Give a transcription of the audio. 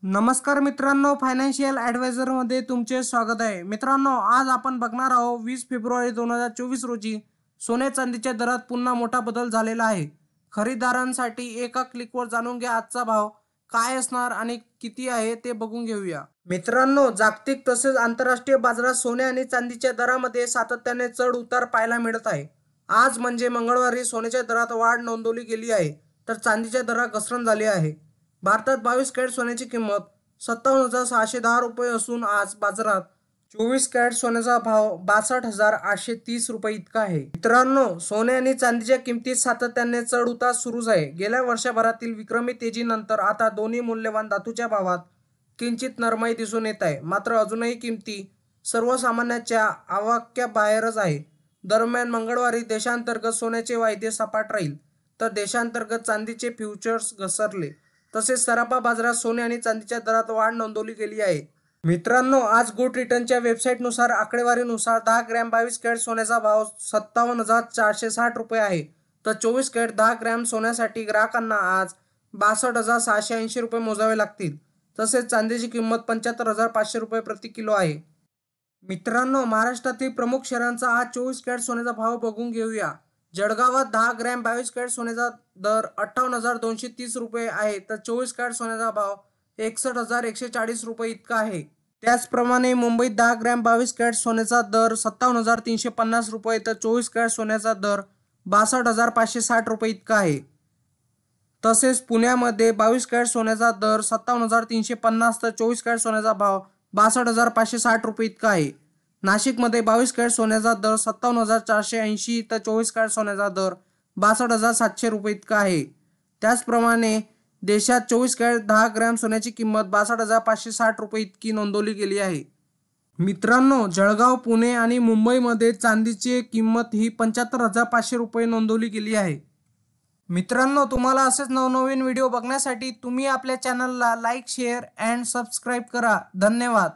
नमस्कार मित्रांनो, financial adviser मध्ये तुमचे स्वागत आहे। मित्रांनो, आज आपण बघणार आहोत 20 फेब्रुवारी 2024 रोजी सोने चांदीच्या दरात पुन्हा मोठा बदल झालेला आहे। खरेदीदारांसाठी एका क्लिकवर जाणून घ्या आजचा भाव काय असणार आणि किती आहे ते बघून घेऊया। मित्रांनो, जागतिक तसेच आंतरराष्ट्रीय बाजारात सोने आणि चांदीच्या दरामध्ये सातत्याने चढ उतार पाहायला मिळत आहे। आज म्हणजे मंगळवारी सोन्याच्या दरात वाढ नोंदवली गेली आहे, तर चांदीच्या दरात घसरण झाली आहे। भारतात 22 कॅरेट सोन्याची किंमत 57,610 रुपये असून आज बाजारात 24 कॅरेट सोन्याचा भाव 62,830 रुपये इतका आहे। मित्रांनो, सोने आणि चांदीच्या किमतीत सातत्याने चढ उतार सुरूच आहे। गेल्या वर्षभरातील विक्रमी तेजीनंतर आता दोन्ही मूल्यवान धातूच्या भावात किंचित नरमाई दिसून येत आहे, मात्र अजूनही किमती सर्वसामान्यांच्या आवाक्याबाहेरच आहे। दरम्यान मंगळवारी देशांतर्गत सोन्याचे वायदे सपाट राहील, तर देशांतर्गत चांदीचे फ्युचर्स घसरले। तसेच सराफा बाजारात सोने आणि चांदीच्या दरात वाढ नोंदवली गेली आहे। मित्रांनो, आज गुड रिटर्नच्या वेबसाईटनुसार आकडेवारीनुसार 10 ग्रॅम 22 कॅरेट सोन्याचा भाव 57,460 रुपये आहे, तर 24 कॅरेट 10 ग्रॅम सोन्यासाठी ग्राहकांना आज 62,680 रुपये मोजावे लागतील। तसेच चांदीची किंमत 75,500 रुपये प्रति किलो आहे। मित्रांनो, महाराष्ट्रातील प्रमुख शहरांचा आज 24 कॅरेट सोन्याचा भाव बघून घेऊया। जळगावात 10 ग्रॅम 22 कॅरेट सोन्याचा दर 58,230 रुपये आहे, तर 24 कॅरेट सोन्याचा भाव 61,140 रुपये इतका आहे। त्याचप्रमाणे मुंबईत 10 ग्रॅम 22 कॅरेट सोन्याचा दर 57,350 रुपये, तर 24 कॅरेट सोन्याचा दर 62,560 रुपये इतका आहे। तसेच पुण्यामध्ये 22 कॅरेट सोन्याचा दर 57,350, तर 24 कॅरेट सोन्याचा भाव 62,560 रुपये इतका आहे। नाशिकमध्ये 22 कॅरेट सोन्याचा दर 57,480, तर 24 कॅरेट सोन्याचा दर 62,700 रुपये इतका आहे। त्याचप्रमाणे देशात 24 कॅरेट 10 ग्रॅम सोन्याची किंमत 62,560 रुपये इतकी नोंदवली गेली आहे। मित्रांनो, जळगाव, पुणे आणि मुंबईमध्ये चांदीची किंमत ही 75,500 रुपये नोंदवली गेली आहे। मित्रांनो, तुम्हाला असेच नवनवीन व्हिडिओ बघण्यासाठी तुम्ही आपल्या चॅनलला लाईक, शेअर अँड सबस्क्राईब करा। धन्यवाद।